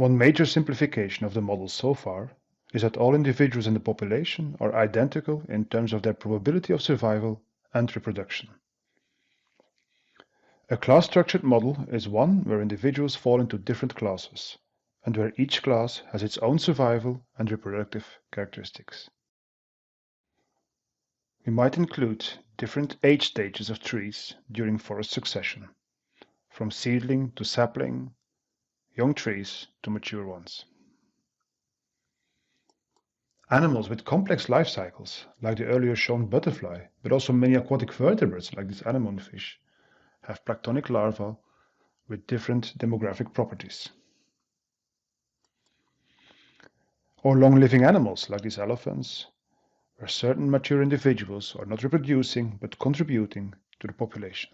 One major simplification of the model so far is that all individuals in the population are identical in terms of their probability of survival and reproduction. A class-structured model is one where individuals fall into different classes, and where each class has its own survival and reproductive characteristics. We might include different age stages of trees during forest succession, from seedling to sapling, young trees to mature ones. Animals with complex life cycles, like the earlier shown butterfly, but also many aquatic vertebrates like this anemone fish, have planktonic larvae with different demographic properties. Or long-living animals like these elephants, where certain mature individuals are not reproducing but contributing to the population.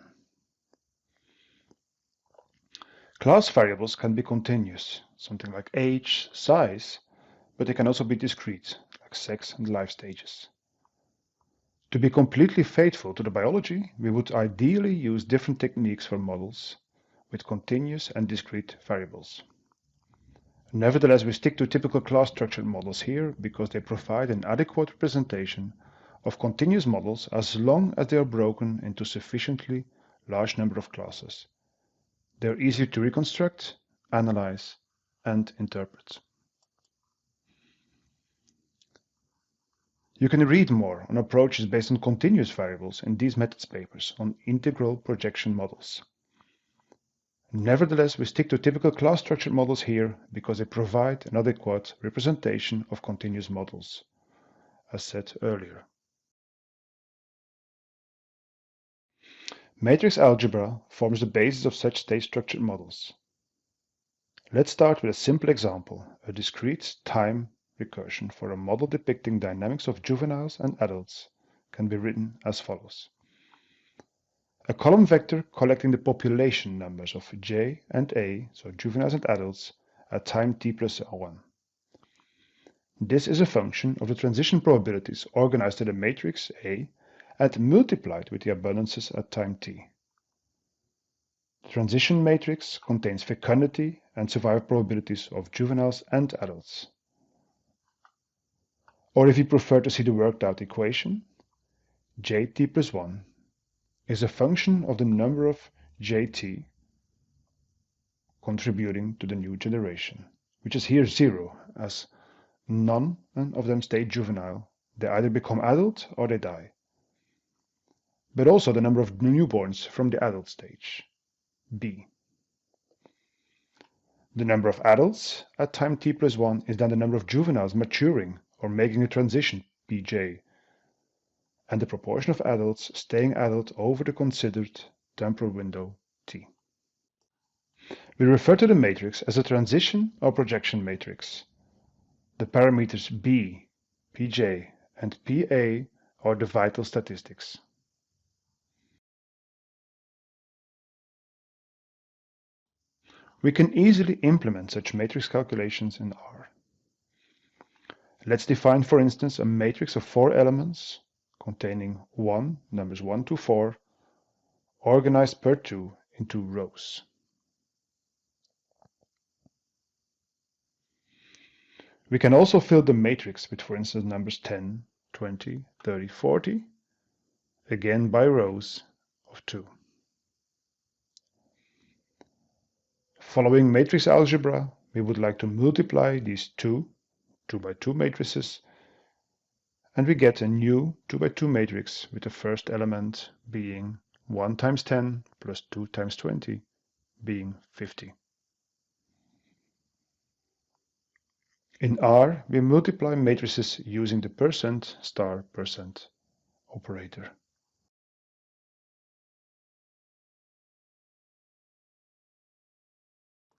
Class variables can be continuous, something like age, size, but they can also be discrete, like sex and life stages. To be completely faithful to the biology, we would ideally use different techniques for models with continuous and discrete variables. Nevertheless, we stick to typical class-structured models here because they provide an adequate representation of continuous models as long as they are broken into sufficiently large number of classes. They are easy to reconstruct, analyze, and interpret. You can read more on approaches based on continuous variables in these methods papers on integral projection models. Nevertheless, we stick to typical class-structured models here because they provide an adequate representation of continuous models, as said earlier. Matrix algebra forms the basis of such state-structured models. Let's start with a simple example, a discrete time recursion for a model depicting dynamics of juveniles and adults can be written as follows. A column vector collecting the population numbers of J and A, so juveniles and adults, at time t plus 1. This is a function of the transition probabilities organized in the matrix A and multiplied with the abundances at time t. The transition matrix contains fecundity and survival probabilities of juveniles and adults. Or if you prefer to see the worked out equation, Jt plus 1 is a function of the number of Jt contributing to the new generation, which is here 0, as none of them stay juvenile. They either become adult or they die. But also the number of newborns from the adult stage, b. The number of adults at time t plus 1 is then the number of juveniles maturing or making a transition, pj, and the proportion of adults staying adult over the considered temporal window t. We refer to the matrix as a transition or projection matrix. The parameters b, pj, and pa are the vital statistics. We can easily implement such matrix calculations in R. Let's define, for instance, a matrix of 4 elements containing numbers 1 to 4, organized per 2 into rows. We can also fill the matrix with, for instance, numbers 10, 20, 30, 40, again by rows of 2. Following matrix algebra, we would like to multiply these 2 by 2 matrices, and we get a new 2 by 2 matrix with the first element being 1 times 10 plus 2 times 20 being 50. In R, we multiply matrices using the %* operator.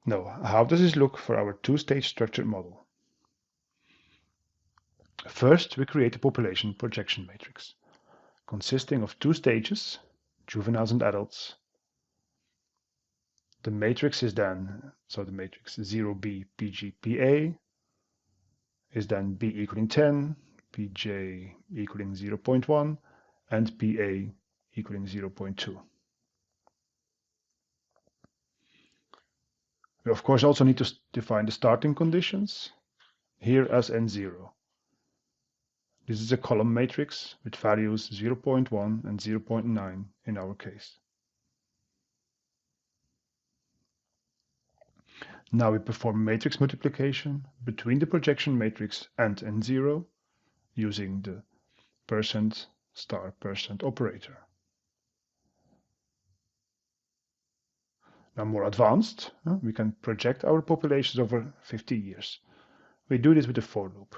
Now, how does this look for our two-stage structured model? First, we create a population projection matrix, consisting of 2 stages, juveniles and adults. The matrix is then, the matrix 0b pg pa is then b equaling 10, pj equaling 0.1, and pa equaling 0.2. We of course also need to define the starting conditions, here as n0. This is a column matrix with values 0.1 and 0.9 in our case. Now we perform matrix multiplication between the projection matrix and n0 using the %* operator. Now more advanced, we can project our populations over 50 years. We do this with a for loop.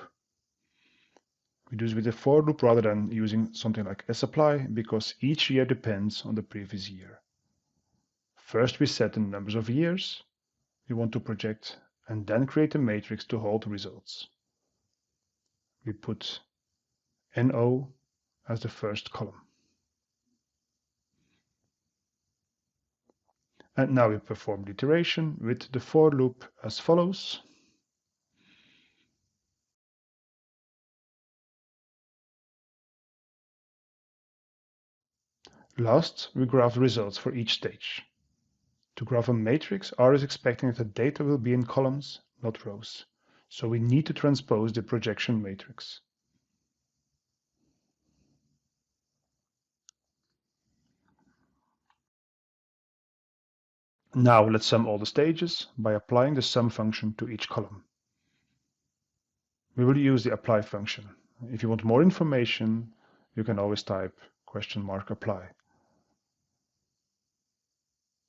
We do this with a for loop rather than using something like sapply because each year depends on the previous year. First we set the numbers of years we want to project and then create a matrix to hold the results. We put NO as the first column. And now we perform the iteration with the for loop as follows. Last, we graph the results for each stage. To graph a matrix, R is expecting that the data will be in columns, not rows. So we need to transpose the projection matrix. Now let's sum all the stages by applying the sum function to each column. We will use the apply function. If you want more information, you can always type $apply.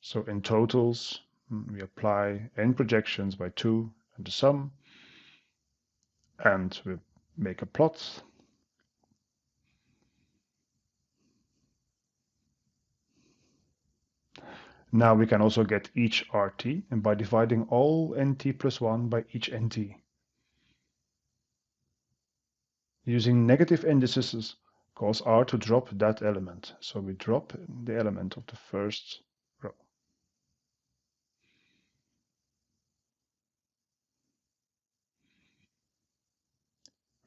So in totals, we apply n projections by 2 and the sum, and we make a plot. Now we can also get each RT and by dividing all NT plus 1 by each NT. Using negative indices cause R to drop that element. So we drop the element of the first row.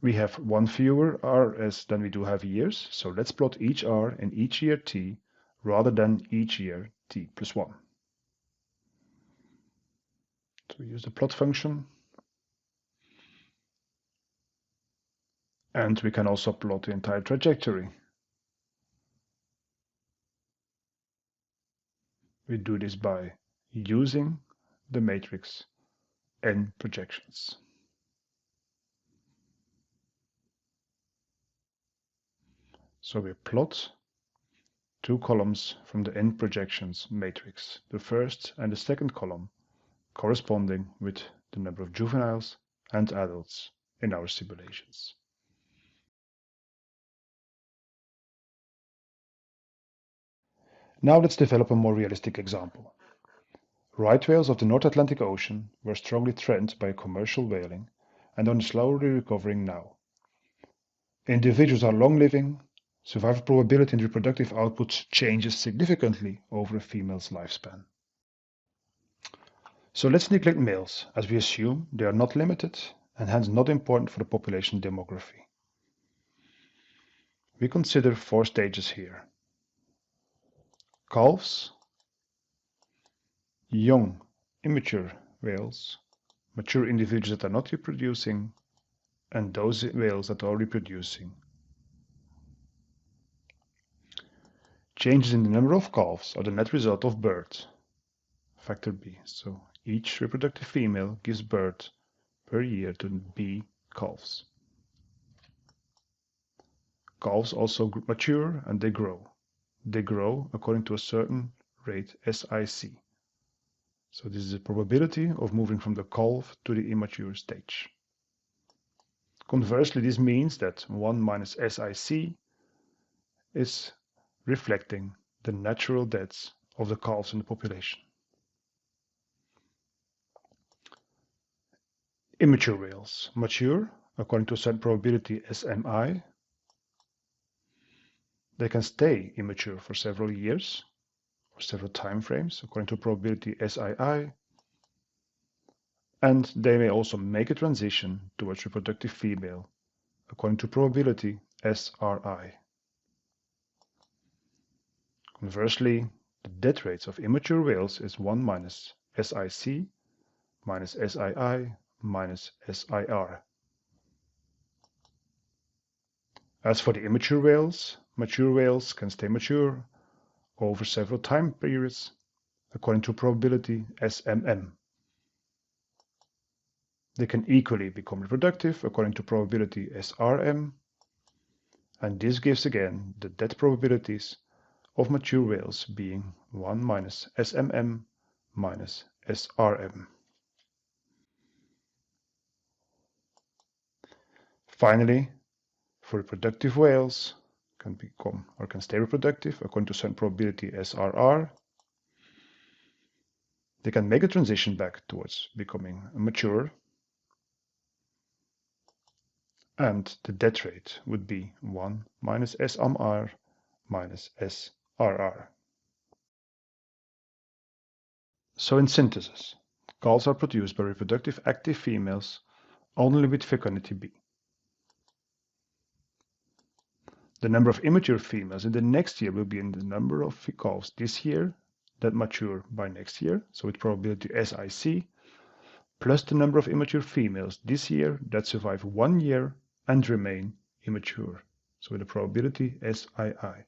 We have one fewer RS than we do have years, so let's plot each R in each year T rather than each year T plus 1. So we use the plot function. And we can also plot the entire trajectory. We do this by using the matrix n projections. So we plot two columns from the n projections matrix, the first and the second column corresponding with the number of juveniles and adults in our simulations. Now let's develop a more realistic example. Right whales of the North Atlantic Ocean were strongly threatened by commercial whaling and are slowly recovering now. Individuals are long-living, survival probability and reproductive output changes significantly over a female's lifespan. So let's neglect males, as we assume they are not limited and hence not important for the population demography. We consider 4 stages here. Calves, young, immature whales, mature individuals that are not reproducing, and those whales that are reproducing. Changes in the number of calves are the net result of birth, factor B. So each reproductive female gives birth per year to B calves. Calves also mature and they grow. They grow according to a certain rate SIC. So this is the probability of moving from the calf to the immature stage. Conversely, this means that 1 minus SIC is reflecting the natural deaths of the calves in the population. Immature whales mature according to a certain probability SMI. They can stay immature for several years or several time frames according to probability SII, and they may also make a transition towards reproductive female according to probability SRI. Conversely, the death rates of immature whales is 1 minus SIC minus SII minus SIR. As for the immature whales, mature whales can stay mature over several time periods according to probability SMM. They can equally become reproductive according to probability SRM, and this gives again the death probabilities of mature whales being 1 minus SMM minus SRM. Finally, for reproductive whales can become or can stay reproductive according to certain probability SRR. They can make a transition back towards becoming mature, and the death rate would be 1 minus SMR minus SRR. So in synthesis, calls are produced by reproductive active females only with fecundity B. The number of immature females in the next year will be in the number of calves this year that mature by next year, so with probability SIC, plus the number of immature females this year that survive 1 year and remain immature, so with a probability SII.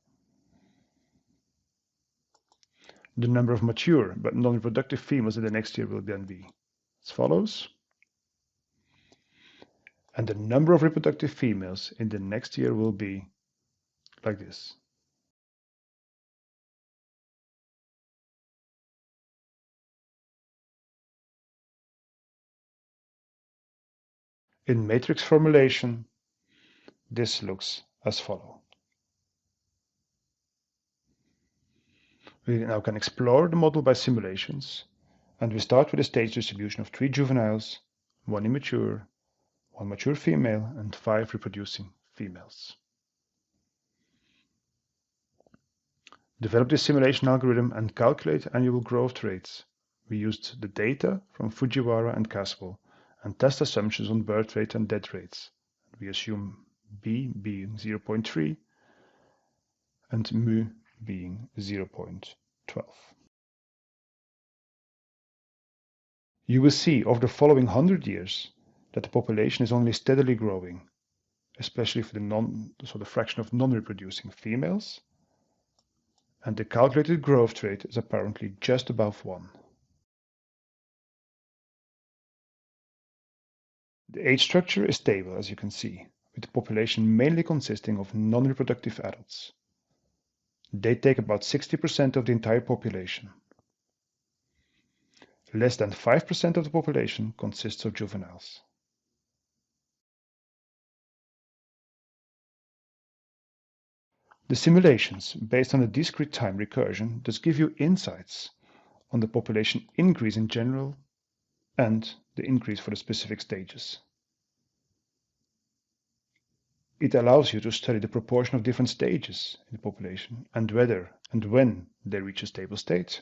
The number of mature but non-reproductive females in the next year will then be as follows. And the number of reproductive females in the next year will be like this. In matrix formulation, this looks as follows. We now can explore the model by simulations, and we start with a stage distribution of 3 juveniles, 1 immature, 1 mature female, and 5 reproducing females. Develop this simulation algorithm and calculate annual growth rates. We used the data from Fujiwara and Caswell and test assumptions on birth rate and death rates. We assume B being 0.3 and mu being 0.12. You will see over the following 100 years that the population is only steadily growing, especially for the fraction of non-reproducing females, and the calculated growth rate is apparently just above 1. The age structure is stable, as you can see, with the population mainly consisting of non-reproductive adults. They take about 60% of the entire population. Less than 5% of the population consists of juveniles. The simulations, based on a discrete time recursion, thus give you insights on the population increase in general and the increase for the specific stages. It allows you to study the proportion of different stages in the population and whether and when they reach a stable state.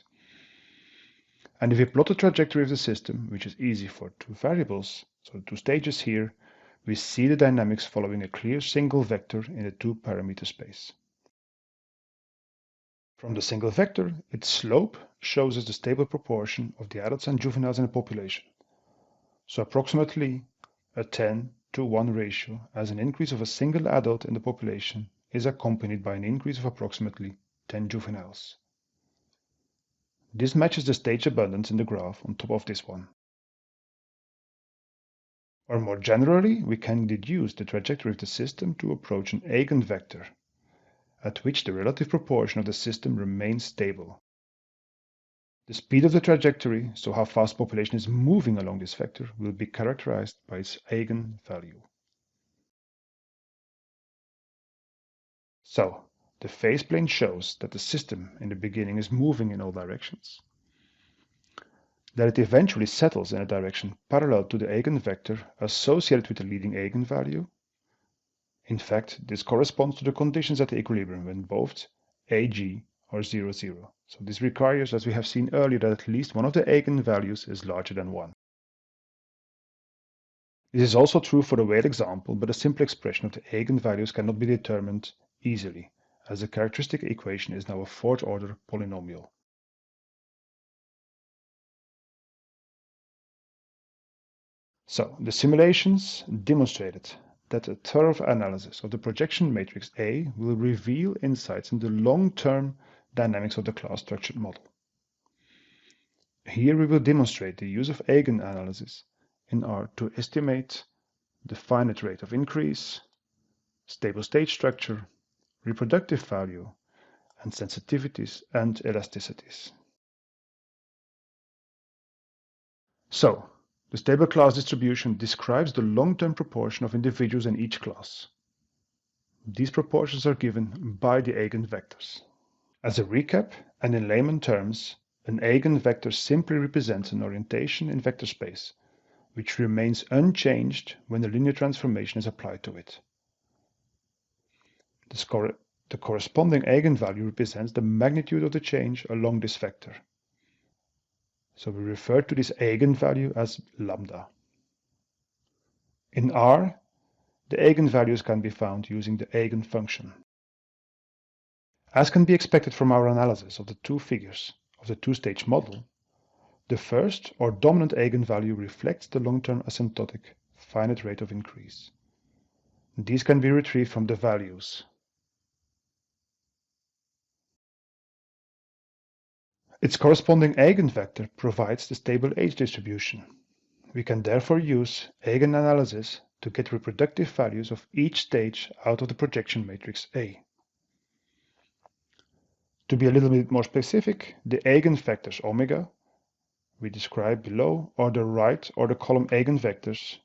And if we plot the trajectory of the system, which is easy for 2 variables, so the 2 stages here, we see the dynamics following a clear single vector in a 2-parameter space. From the single vector, its slope shows us the stable proportion of the adults and juveniles in the population. So approximately a 10:1 ratio, as an increase of a single adult in the population is accompanied by an increase of approximately 10 juveniles. This matches the stage abundance in the graph on top of this one. Or more generally, we can deduce the trajectory of the system to approach an eigenvector, at which the relative proportion of the system remains stable. The speed of the trajectory, so how fast population is moving along this vector, will be characterized by its eigenvalue. So, the phase plane shows that the system in the beginning is moving in all directions, that it eventually settles in a direction parallel to the eigenvector associated with the leading eigenvalue. In fact, this corresponds to the conditions at the equilibrium when both Ag are 0, 0. So this requires, as we have seen earlier, that at least one of the eigenvalues is larger than 1. This is also true for the whale example, but a simple expression of the eigenvalues cannot be determined easily, as the characteristic equation is now a 4th-order polynomial. So, the simulations demonstrated that a thorough analysis of the projection matrix A will reveal insights into the long-term dynamics of the class-structured model. Here we will demonstrate the use of Eigen analysis in R to estimate the finite rate of increase, stable state structure, reproductive value, and sensitivities and elasticities. So, the stable class distribution describes the long-term proportion of individuals in each class. These proportions are given by the eigenvectors. As a recap, and in layman terms, an eigenvector simply represents an orientation in vector space, which remains unchanged when the linear transformation is applied to it. The corresponding eigenvalue represents the magnitude of the change along this vector. So we refer to this eigenvalue as lambda. In R, the eigenvalues can be found using the eigenfunction. As can be expected from our analysis of the two figures of the two-stage model, the first or dominant eigenvalue reflects the long-term asymptotic finite rate of increase. These can be retrieved from the values. Its corresponding eigenvector provides the stable age distribution. We can therefore use eigenanalysis to get reproductive values of each stage out of the projection matrix A. To be a little bit more specific, the eigenvectors omega we describe below are the right or the column eigenvectors.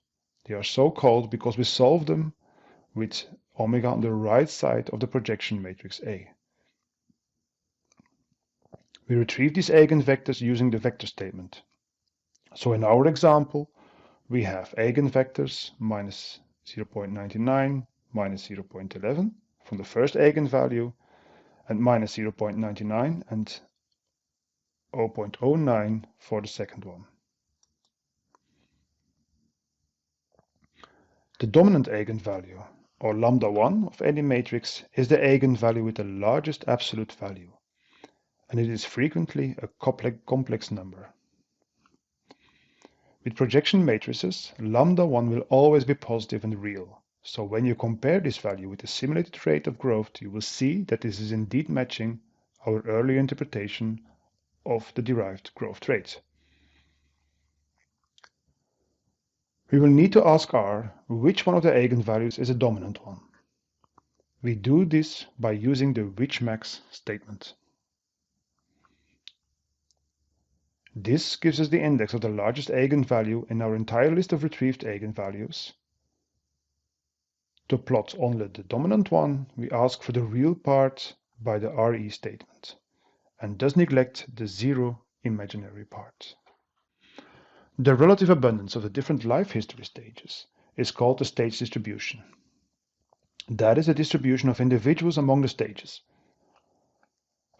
They are so called because we solve them with omega on the right side of the projection matrix A. We retrieve these eigenvectors using the vector statement. So in our example, we have eigenvectors minus 0.99, minus 0.11 from the first eigenvalue, and minus 0.99 and 0.09 for the second one. The dominant eigenvalue, or lambda 1 of any matrix, is the eigenvalue with the largest absolute value, and it is frequently a complex number. With projection matrices, lambda 1 will always be positive and real, so when you compare this value with the simulated rate of growth, you will see that this is indeed matching our earlier interpretation of the derived growth rate. We will need to ask R which one of the eigenvalues is a dominant one. We do this by using the which_max statement. This gives us the index of the largest eigenvalue in our entire list of retrieved eigenvalues. To plot only the dominant one, we ask for the real part by the RE statement, and thus neglect the zero imaginary part. The relative abundance of the different life history stages is called the stage distribution. That is a distribution of individuals among the stages.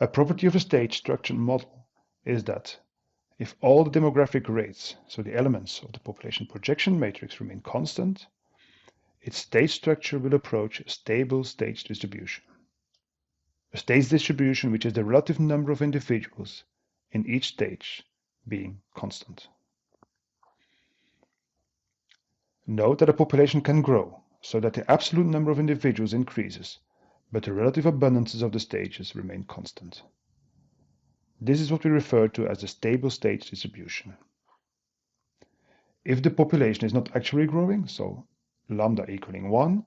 A property of a stage structured model is that if all the demographic rates, so the elements of the population projection matrix, remain constant, its stage structure will approach a stable stage distribution. A stage distribution which is the relative number of individuals in each stage being constant. Note that a population can grow so that the absolute number of individuals increases, but the relative abundances of the stages remain constant. This is what we refer to as the stable stage distribution. If the population is not actually growing, so lambda equaling 1,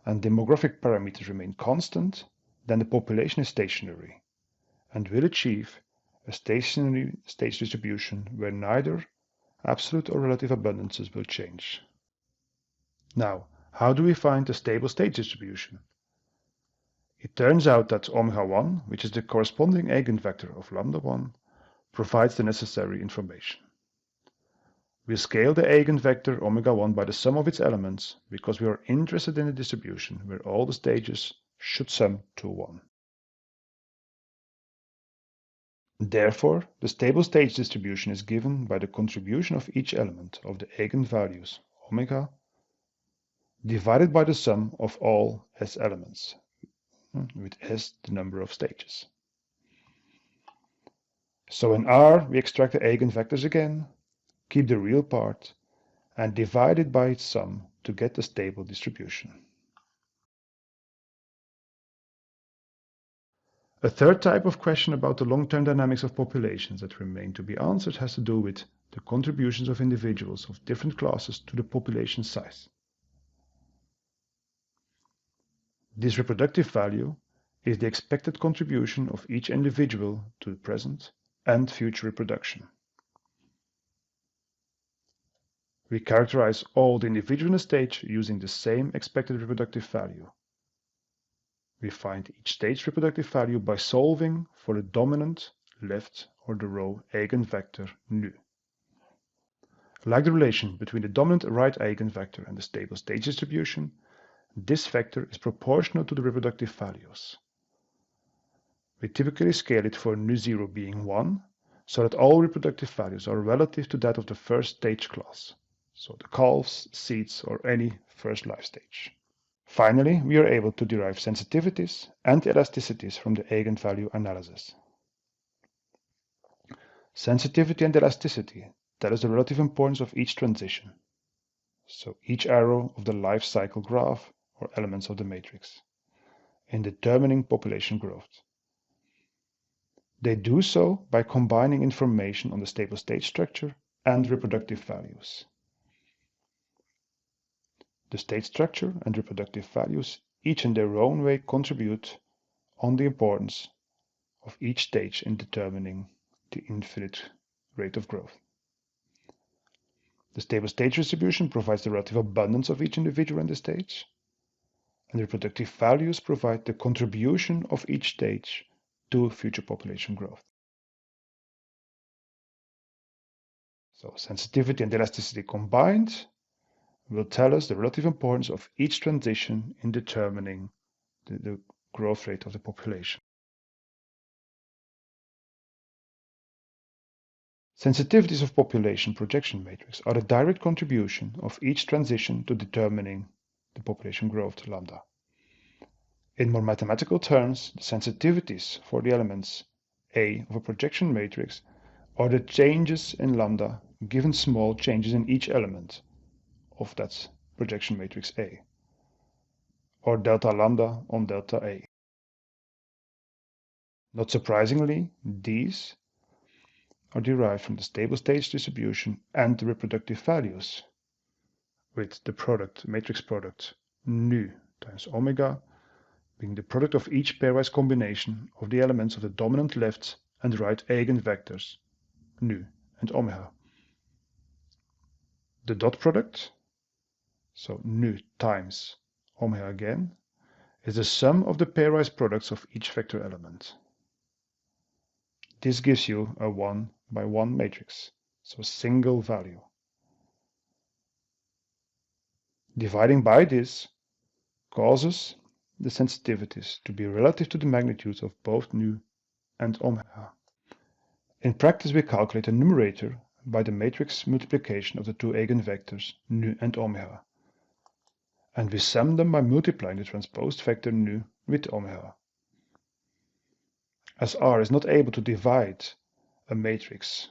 and demographic parameters remain constant, then the population is stationary and will achieve a stationary stage distribution where neither absolute or relative abundances will change. Now, how do we find the stable stage distribution? It turns out that omega 1, which is the corresponding eigenvector of lambda 1, provides the necessary information. We scale the eigenvector omega 1 by the sum of its elements because we are interested in a distribution where all the stages should sum to 1. Therefore, the stable stage distribution is given by the contribution of each element of the eigenvalues omega divided by the sum of all S elements, with S the number of stages. So in R, we extract the eigenvectors again, keep the real part, and divide it by its sum to get a stable distribution. A third type of question about the long-term dynamics of populations that remain to be answered has to do with the contributions of individuals of different classes to the population size. This reproductive value is the expected contribution of each individual to the present and future reproduction. We characterize all the individuals in a stage using the same expected reproductive value. We find each stage reproductive value by solving for the dominant left or the row eigenvector nu. Like the relation between the dominant right eigenvector and the stable stage distribution, this vector is proportional to the reproductive values. We typically scale it for nu0 being 1, so that all reproductive values are relative to that of the first stage class, so the calves, seeds, or any first life stage. Finally, we are able to derive sensitivities and elasticities from the eigenvalue analysis. Sensitivity and elasticity tell us the relative importance of each transition, so each arrow of the life cycle graph or elements of the matrix, in determining population growth. They do so by combining information on the stable stage structure and reproductive values. The state structure and reproductive values, each in their own way, contribute on the importance of each stage in determining the infinite rate of growth. The stable stage distribution provides the relative abundance of each individual in the stage, and the reproductive values provide the contribution of each stage to future population growth. So sensitivity and elasticity combined will tell us the relative importance of each transition in determining the growth rate of the population. Sensitivities of population projection matrix are the direct contribution of each transition to determining the population growth lambda. In more mathematical terms, the sensitivities for the elements A of a projection matrix are the changes in lambda given small changes in each element of that projection matrix A, or delta lambda on delta A. Not surprisingly, these are derived from the stable stage distribution and the reproductive values, with the matrix product nu times omega being the product of each pairwise combination of the elements of the dominant left and right eigenvectors nu and omega. The dot product, so nu times omega again, is the sum of the pairwise products of each vector element. This gives you a 1 by 1 matrix, so a single value. Dividing by this causes the sensitivities to be relative to the magnitudes of both nu and omega. In practice, we calculate the numerator by the matrix multiplication of the two eigenvectors nu and omega, and we sum them by multiplying the transposed vector nu with omega. As R is not able to divide a matrix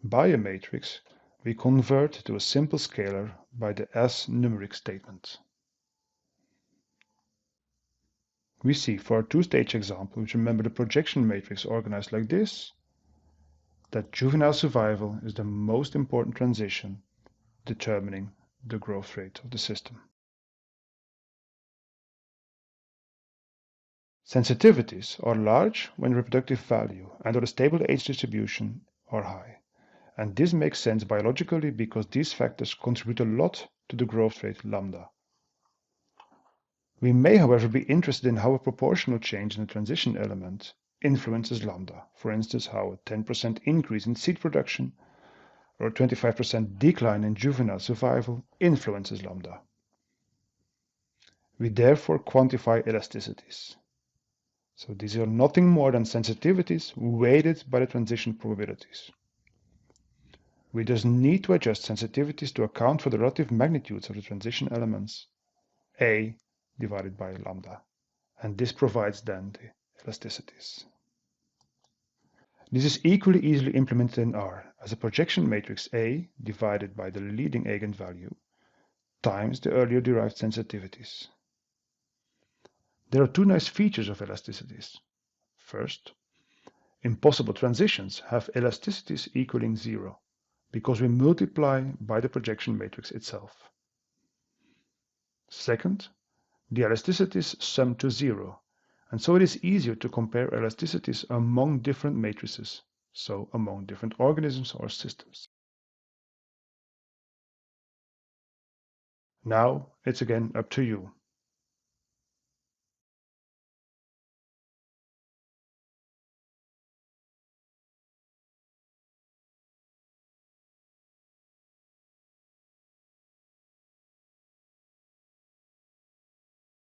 by a matrix, we convert to a simple scalar by the as numeric statement. We see for our two-stage example, which remember the projection matrix organized like this, that juvenile survival is the most important transition determining the growth rate of the system. Sensitivities are large when reproductive value and or the stable age distribution are high, and this makes sense biologically because these factors contribute a lot to the growth rate lambda. We may, however, be interested in how a proportional change in a transition element influences lambda, for instance how a 10% increase in seed production or a 25% decline in juvenile survival influences lambda. We therefore quantify elasticities. So these are nothing more than sensitivities weighted by the transition probabilities. We thus need to adjust sensitivities to account for the relative magnitudes of the transition elements A divided by lambda, and this provides then the elasticities. This is equally easily implemented in R, as a projection matrix A divided by the leading eigenvalue times the earlier derived sensitivities. There are two nice features of elasticities. First, impossible transitions have elasticities equaling 0, because we multiply by the projection matrix itself. Second, the elasticities sum to 0, and so it is easier to compare elasticities among different matrices, so among different organisms or systems. Now it's again up to you.